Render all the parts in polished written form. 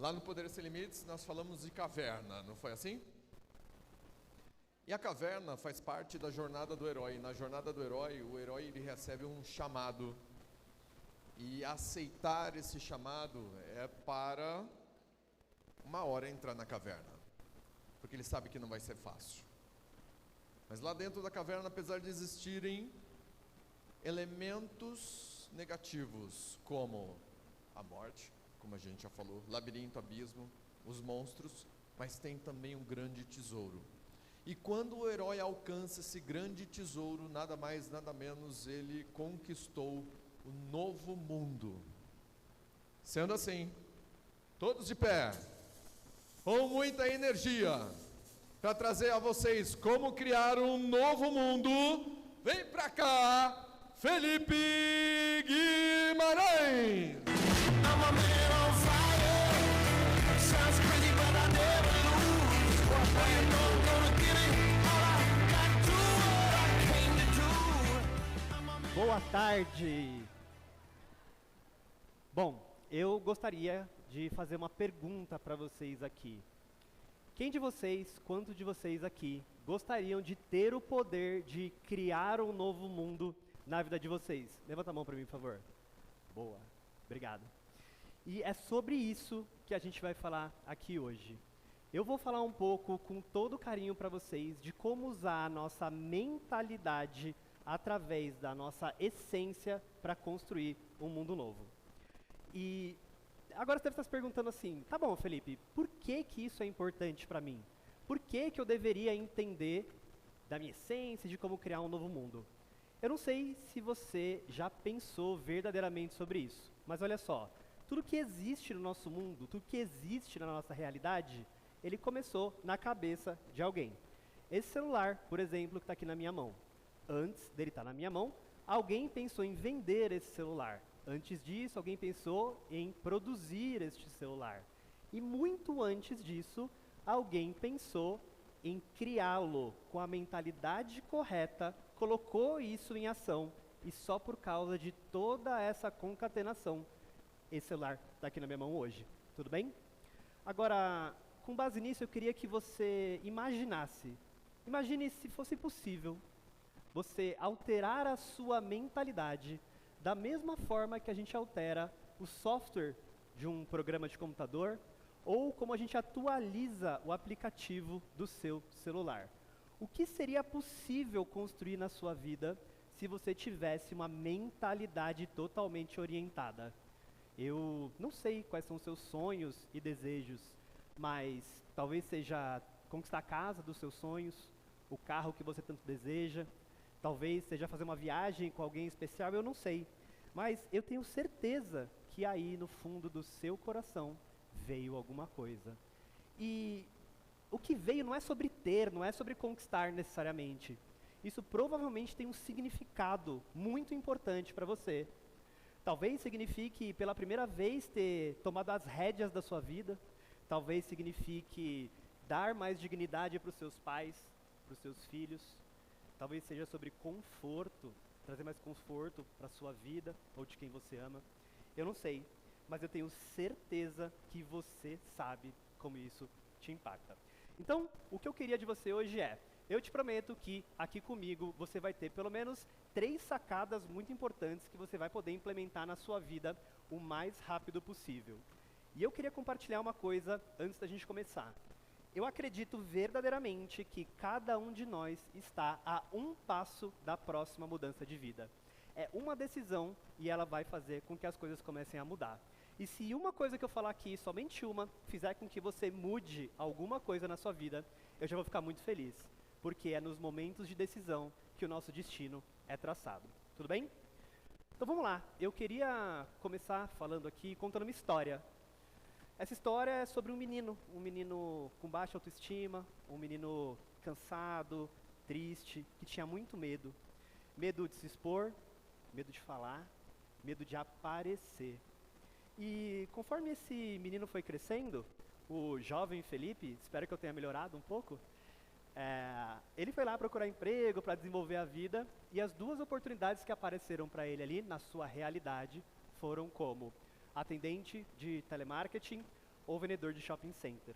Lá no Poder Sem Limites nós falamos de caverna, não foi assim? E a caverna faz parte da jornada do herói. Na jornada do herói, o herói ele recebe um chamado. E aceitar esse chamado é para uma hora entrar na caverna. Porque ele sabe que não vai ser fácil. Mas lá dentro da caverna, apesar de existirem elementos negativos, como a morte, como a gente já falou, labirinto, abismo, os monstros, mas tem também um grande tesouro. E quando o herói alcança esse grande tesouro, nada mais, nada menos, ele conquistou o novo mundo. Sendo assim, todos de pé, com muita energia, para trazer a vocês como criar um novo mundo, vem pra cá, Felipe Guimarães! Boa tarde! Bom, eu gostaria de fazer uma pergunta para vocês aqui. Quem de vocês, quantos de vocês aqui, gostariam de ter o poder de criar um novo mundo na vida de vocês? Levanta a mão para mim, por favor. Boa, obrigado. E é sobre isso que a gente vai falar aqui hoje. Eu vou falar um pouco com todo carinho para vocês de como usar a nossa mentalidade através da nossa essência para construir um mundo novo. E agora você deve estar se perguntando assim, tá bom, Felipe, por que que isso é importante para mim? Por que que eu deveria entender da minha essência, de como criar um novo mundo? Eu não sei se você já pensou verdadeiramente sobre isso, mas olha só, tudo que existe no nosso mundo, tudo que existe na nossa realidade, ele começou na cabeça de alguém. Esse celular, por exemplo, que está aqui na minha mão. Antes dele estar na minha mão, alguém pensou em vender esse celular. Antes disso, alguém pensou em produzir este celular. E muito antes disso, alguém pensou em criá-lo com a mentalidade correta, colocou isso em ação, e só por causa de toda essa concatenação, esse celular está aqui na minha mão hoje. Tudo bem? Agora, com base nisso, eu queria que você imagine se fosse possível você alterar a sua mentalidade da mesma forma que a gente altera o software de um programa de computador ou como a gente atualiza o aplicativo do seu celular. O que seria possível construir na sua vida se você tivesse uma mentalidade totalmente orientada? Eu não sei quais são os seus sonhos e desejos, mas talvez seja conquistar a casa dos seus sonhos, o carro que você tanto deseja, talvez seja fazer uma viagem com alguém especial, eu não sei. Mas eu tenho certeza que aí no fundo do seu coração veio alguma coisa. E o que veio não é sobre ter, não é sobre conquistar necessariamente. Isso provavelmente tem um significado muito importante para você. Talvez signifique pela primeira vez ter tomado as rédeas da sua vida. Talvez signifique dar mais dignidade para os seus pais, para os seus filhos. Talvez seja sobre conforto, trazer mais conforto para a sua vida ou de quem você ama. Eu não sei, mas eu tenho certeza que você sabe como isso te impacta. Então, o que eu queria de você hoje é, eu te prometo que aqui comigo você vai ter pelo menos 3 sacadas muito importantes que você vai poder implementar na sua vida o mais rápido possível. E eu queria compartilhar uma coisa antes da gente começar. Eu acredito verdadeiramente que cada um de nós está a um passo da próxima mudança de vida. É uma decisão e ela vai fazer com que as coisas comecem a mudar. E se uma coisa que eu falar aqui, somente uma, fizer com que você mude alguma coisa na sua vida, eu já vou ficar muito feliz. Porque é nos momentos de decisão que o nosso destino é traçado. Tudo bem? Então vamos lá. Eu queria começar falando aqui, contando uma história. Essa história é sobre um menino com baixa autoestima, um menino cansado, triste, que tinha muito medo. Medo de se expor, medo de falar, medo de aparecer. E conforme esse menino foi crescendo, o jovem Felipe, espero que eu tenha melhorado um pouco, ele foi lá procurar emprego para desenvolver a vida, e as 2 oportunidades que apareceram para ele ali, na sua realidade, foram como atendente de telemarketing ou vendedor de shopping center.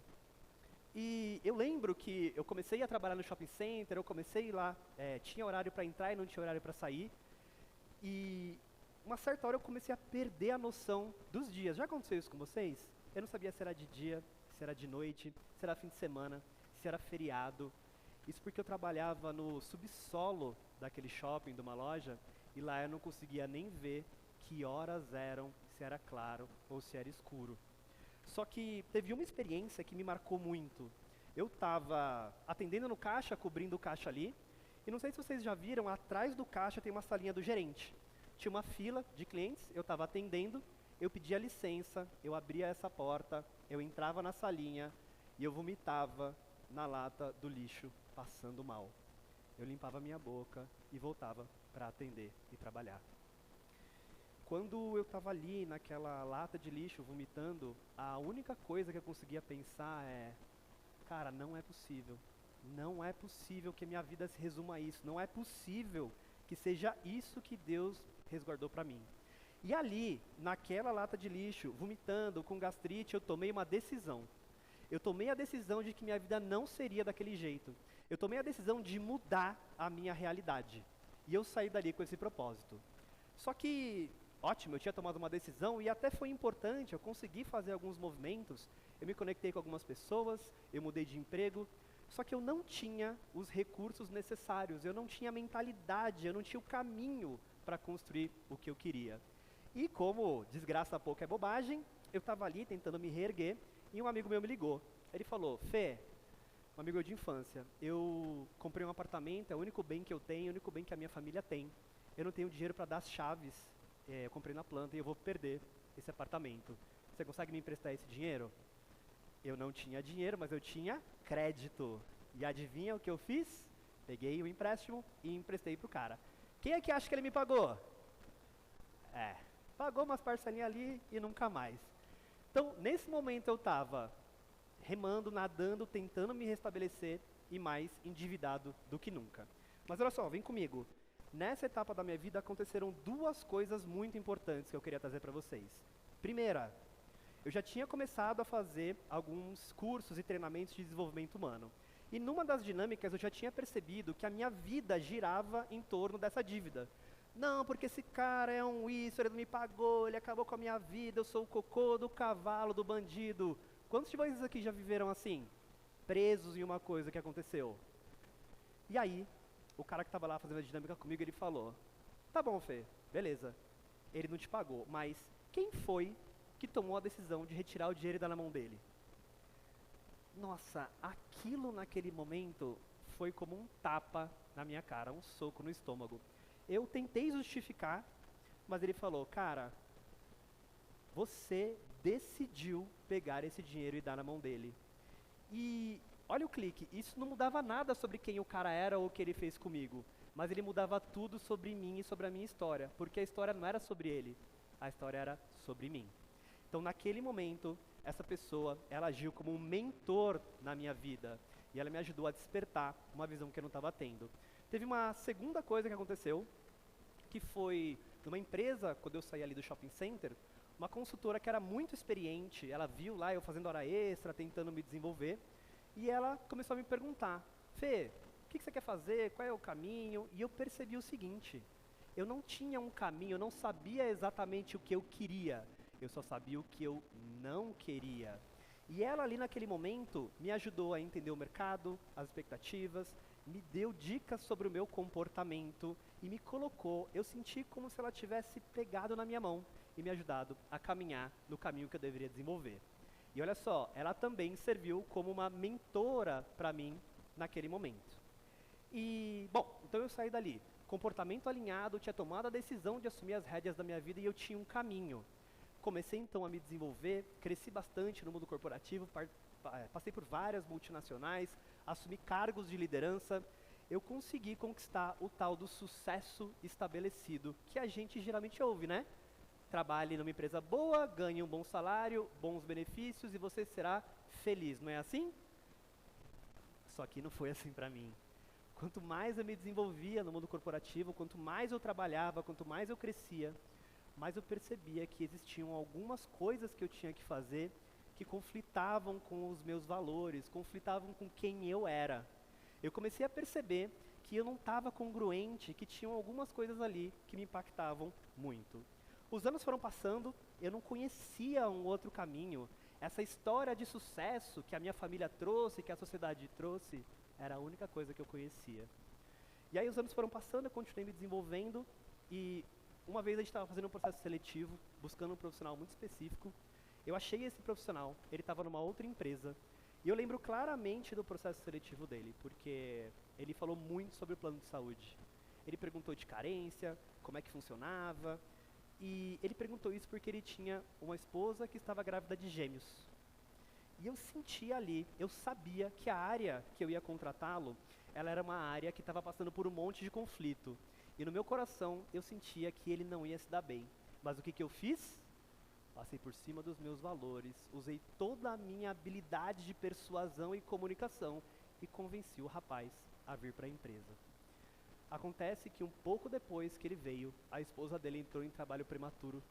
E eu lembro que eu comecei a trabalhar no shopping center, eu comecei lá, tinha horário para entrar e não tinha horário para sair. E uma certa hora eu comecei a perder a noção dos dias. Já aconteceu isso com vocês? Eu não sabia se era de dia, se era de noite, se era fim de semana, se era feriado. Isso porque eu trabalhava no subsolo daquele shopping, de uma loja, e lá eu não conseguia nem ver que horas eram, se era claro ou se era escuro. Só que teve uma experiência que me marcou muito. Eu estava atendendo no caixa, cobrindo o caixa ali, e não sei se vocês já viram, atrás do caixa tem uma salinha do gerente. Tinha uma fila de clientes, eu estava atendendo, eu pedia licença, eu abria essa porta, eu entrava na salinha e eu vomitava na lata do lixo, passando mal. Eu limpava minha boca e voltava para atender e trabalhar. Quando eu estava ali naquela lata de lixo vomitando, a única coisa que eu conseguia pensar é: cara, não é possível. Não é possível que minha vida se resuma a isso. Não é possível que seja isso que Deus resguardou para mim. E ali, naquela lata de lixo, vomitando, com gastrite, eu tomei uma decisão. Eu tomei a decisão de que minha vida não seria daquele jeito. Eu tomei a decisão de mudar a minha realidade. E eu saí dali com esse propósito. Só que, ótimo, eu tinha tomado uma decisão e até foi importante, eu consegui fazer alguns movimentos, eu me conectei com algumas pessoas, eu mudei de emprego, só que eu não tinha os recursos necessários, eu não tinha a mentalidade, eu não tinha o caminho para construir o que eu queria. E como desgraça pouco é bobagem, eu estava ali tentando me reerguer e um amigo meu me ligou. Ele falou: Fê, um amigo de infância, eu comprei um apartamento, é o único bem que eu tenho, é o único bem que a minha família tem. Eu não tenho dinheiro para dar as chaves, eu comprei na planta e eu vou perder esse apartamento. Você consegue me emprestar esse dinheiro? Eu não tinha dinheiro, mas eu tinha crédito. E adivinha o que eu fiz? Peguei o empréstimo e emprestei pro cara. Quem é que acha que ele me pagou? Pagou umas parcelinhas ali e nunca mais. Então, nesse momento eu estava remando, nadando, tentando me restabelecer e mais endividado do que nunca. Mas olha só, vem comigo. Nessa etapa da minha vida aconteceram duas coisas muito importantes que eu queria trazer para vocês. Primeira, eu já tinha começado a fazer alguns cursos e treinamentos de desenvolvimento humano. E numa das dinâmicas eu já tinha percebido que a minha vida girava em torno dessa dívida. Não, porque esse cara é um isso, ele não me pagou, ele acabou com a minha vida, eu sou o cocô do cavalo, do bandido. Quantos de vocês aqui já viveram assim? Presos em uma coisa que aconteceu? E aí, o cara que estava lá fazendo a dinâmica comigo, ele falou: tá bom, Fê, beleza, ele não te pagou, mas quem foi que tomou a decisão de retirar o dinheiro e dar na mão dele? Nossa, aquilo naquele momento foi como um tapa na minha cara, um soco no estômago. Eu tentei justificar, mas ele falou: cara, você decidiu pegar esse dinheiro e dar na mão dele. E olha o clique, isso não mudava nada sobre quem o cara era ou o que ele fez comigo, mas ele mudava tudo sobre mim e sobre a minha história, porque a história não era sobre ele, a história era sobre mim. Então, naquele momento, essa pessoa, ela agiu como um mentor na minha vida, e ela me ajudou a despertar uma visão que eu não estava tendo. Teve uma segunda coisa que aconteceu, que foi numa empresa, quando eu saí ali do shopping center, uma consultora que era muito experiente, ela viu lá eu fazendo hora extra, tentando me desenvolver, e ela começou a me perguntar: Fê, o que você quer fazer, qual é o caminho? E eu percebi o seguinte: eu não tinha um caminho, eu não sabia exatamente o que eu queria, eu só sabia o que eu não queria. E ela ali naquele momento me ajudou a entender o mercado, as expectativas, me deu dicas sobre o meu comportamento e me colocou, eu senti como se ela tivesse pegado na minha mão e me ajudado a caminhar no caminho que eu deveria desenvolver. E olha só, ela também serviu como uma mentora para mim naquele momento. E, bom, então eu saí dali, comportamento alinhado, tinha tomado a decisão de assumir as rédeas da minha vida e eu tinha um caminho. Comecei então a me desenvolver, cresci bastante no mundo corporativo, passei por várias multinacionais, assumi cargos de liderança, eu consegui conquistar o tal do sucesso estabelecido, que a gente geralmente ouve, né? Trabalhe numa empresa boa, ganhe um bom salário, bons benefícios e você será feliz, não é assim? Só que não foi assim para mim. Quanto mais eu me desenvolvia no mundo corporativo, quanto mais eu trabalhava, quanto mais eu crescia, mas eu percebia que existiam algumas coisas que eu tinha que fazer que conflitavam com os meus valores, conflitavam com quem eu era. Eu comecei a perceber que eu não estava congruente, que tinham algumas coisas ali que me impactavam muito. Os anos foram passando, eu não conhecia um outro caminho. Essa história de sucesso que a minha família trouxe, que a sociedade trouxe, era a única coisa que eu conhecia. E aí os anos foram passando, eu continuei me desenvolvendo e uma vez a gente estava fazendo um processo seletivo, buscando um profissional muito específico. Eu achei esse profissional, ele estava numa outra empresa e eu lembro claramente do processo seletivo dele, porque ele falou muito sobre o plano de saúde. Ele perguntou de carência, como é que funcionava, e ele perguntou isso porque ele tinha uma esposa que estava grávida de gêmeos. E eu sentia ali, eu sabia que a área que eu ia contratá-lo, ela era uma área que estava passando por um monte de conflito. E no meu coração, eu sentia que ele não ia se dar bem. Mas o que eu fiz? Passei por cima dos meus valores, usei toda a minha habilidade de persuasão e comunicação e convenci o rapaz a vir para a empresa. Acontece que um pouco depois que ele veio, a esposa dele entrou em trabalho prematuro.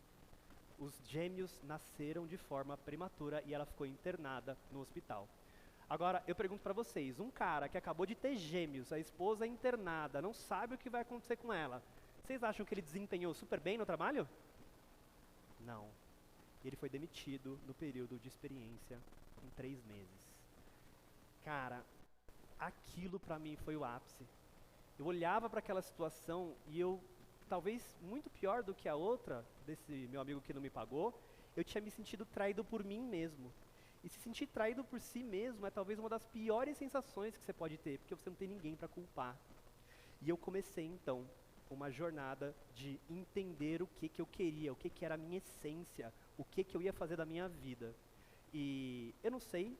Os gêmeos nasceram de forma prematura e ela ficou internada no hospital. Agora, eu pergunto para vocês, um cara que acabou de ter gêmeos, a esposa é internada, não sabe o que vai acontecer com ela, vocês acham que ele desempenhou super bem no trabalho? Não. Ele foi demitido no período de experiência em 3 meses. Cara, aquilo para mim foi o ápice. Eu olhava para aquela situação e eu, talvez muito pior do que a outra, desse meu amigo que não me pagou, eu tinha me sentido traído por mim mesmo. E se sentir traído por si mesmo é talvez uma das piores sensações que você pode ter, porque você não tem ninguém para culpar. E eu comecei então uma jornada de entender o que eu queria, o que era a minha essência, o que eu ia fazer da minha vida. E eu não sei,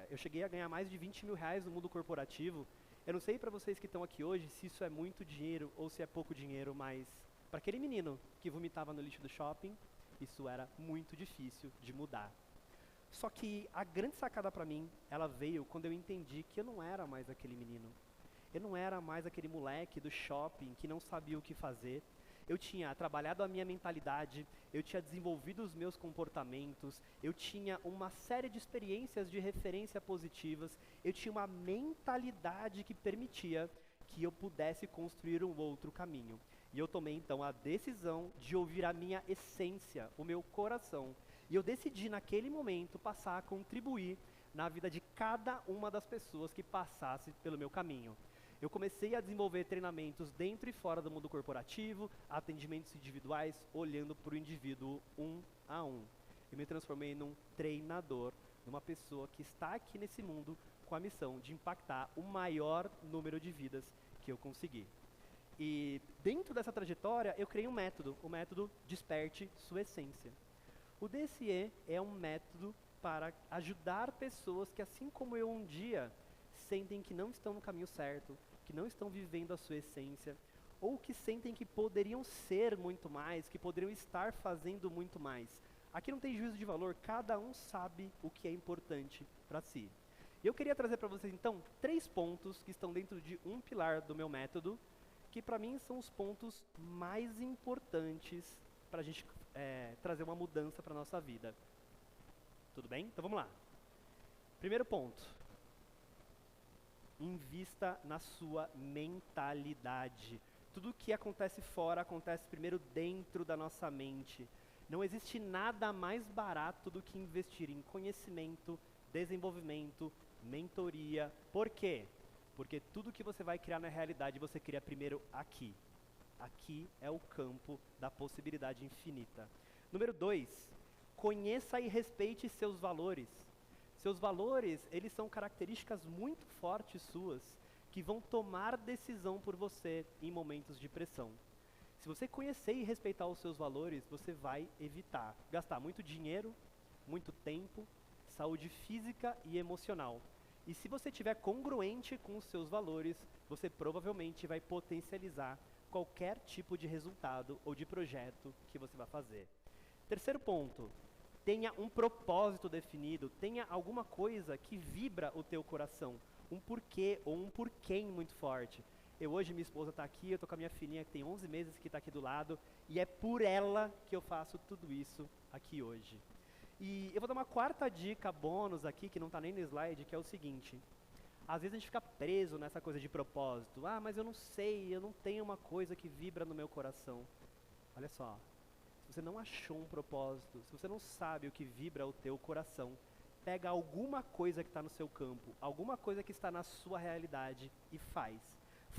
eu cheguei a ganhar mais de 20 mil reais no mundo corporativo. Eu não sei para vocês que estão aqui hoje se isso é muito dinheiro ou se é pouco dinheiro, mas para aquele menino que vomitava no lixo do shopping, isso era muito difícil de mudar. Só que a grande sacada para mim, ela veio quando eu entendi que eu não era mais aquele menino. Eu não era mais aquele moleque do shopping que não sabia o que fazer. Eu tinha trabalhado a minha mentalidade, eu tinha desenvolvido os meus comportamentos, eu tinha uma série de experiências de referência positivas, eu tinha uma mentalidade que permitia que eu pudesse construir um outro caminho. E eu tomei então a decisão de ouvir a minha essência, o meu coração. E eu decidi naquele momento passar a contribuir na vida de cada uma das pessoas que passasse pelo meu caminho. Eu comecei a desenvolver treinamentos dentro e fora do mundo corporativo, atendimentos individuais, olhando para o indivíduo um a um. Eu me transformei num treinador, numa pessoa que está aqui nesse mundo com a missão de impactar o maior número de vidas que eu conseguir. E dentro dessa trajetória, eu criei um método, o método Desperte Sua Essência. O DSE é um método para ajudar pessoas que, assim como eu um dia, sentem que não estão no caminho certo, que não estão vivendo a sua essência, ou que sentem que poderiam ser muito mais, que poderiam estar fazendo muito mais. Aqui não tem juízo de valor, cada um sabe o que é importante para si. E eu queria trazer para vocês, então, 3 pontos que estão dentro de um pilar do meu método, que para mim são os pontos mais importantes para a gente trazer uma mudança para a nossa vida. Tudo bem? Então vamos lá. Primeiro ponto. Invista na sua mentalidade. Tudo que acontece fora acontece primeiro dentro da nossa mente. Não existe nada mais barato do que investir em conhecimento, desenvolvimento, mentoria. Por quê? Porque tudo que você vai criar na realidade, você cria primeiro aqui. Aqui é o campo da possibilidade infinita. Número 2, conheça e respeite seus valores. Seus valores, eles são características muito fortes suas, que vão tomar decisão por você em momentos de pressão. Se você conhecer e respeitar os seus valores, você vai evitar gastar muito dinheiro, muito tempo, saúde física e emocional. E se você estiver congruente com os seus valores, você provavelmente vai potencializar qualquer tipo de resultado ou de projeto que você vai fazer. Terceiro ponto, tenha um propósito definido, tenha alguma coisa que vibra o teu coração, um porquê ou um porquê muito forte. Hoje, minha esposa está aqui, eu estou com a minha filhinha que tem 11 meses que está aqui do lado, e é por ela que eu faço tudo isso aqui hoje. E eu vou dar uma quarta dica bônus aqui, que não está nem no slide, que é o seguinte. Às vezes a gente fica preso nessa coisa de propósito. Ah, mas eu não sei, eu não tenho uma coisa que vibra no meu coração. Olha só, se você não achou um propósito, se você não sabe o que vibra o teu coração, pega alguma coisa que está no seu campo, alguma coisa que está na sua realidade e faz.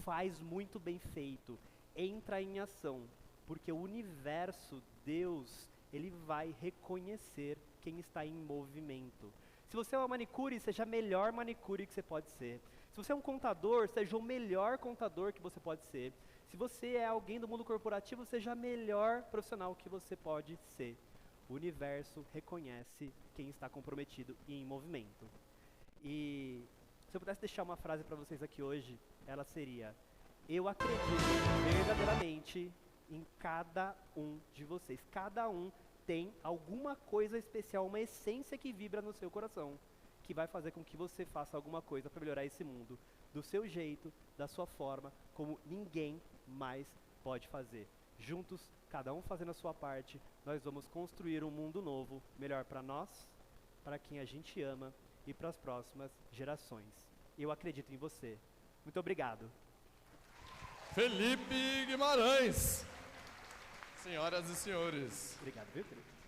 Faz muito bem feito. Entra em ação, porque o universo, Deus, ele vai reconhecer quem está em movimento. Se você é uma manicure, seja a melhor manicure que você pode ser. Se você é um contador, seja o melhor contador que você pode ser. Se você é alguém do mundo corporativo, seja a melhor profissional que você pode ser. O universo reconhece quem está comprometido e em movimento. E se eu pudesse deixar uma frase para vocês aqui hoje, ela seria: eu acredito verdadeiramente em cada um de vocês. Cada um tem alguma coisa especial, uma essência que vibra no seu coração, que vai fazer com que você faça alguma coisa para melhorar esse mundo, do seu jeito, da sua forma, como ninguém mais pode fazer. Juntos, cada um fazendo a sua parte, nós vamos construir um mundo novo, melhor para nós, para quem a gente ama e para as próximas gerações. Eu acredito em você. Muito obrigado. Felipe Guimarães. Senhoras e senhores. Obrigado, viu, Felipe?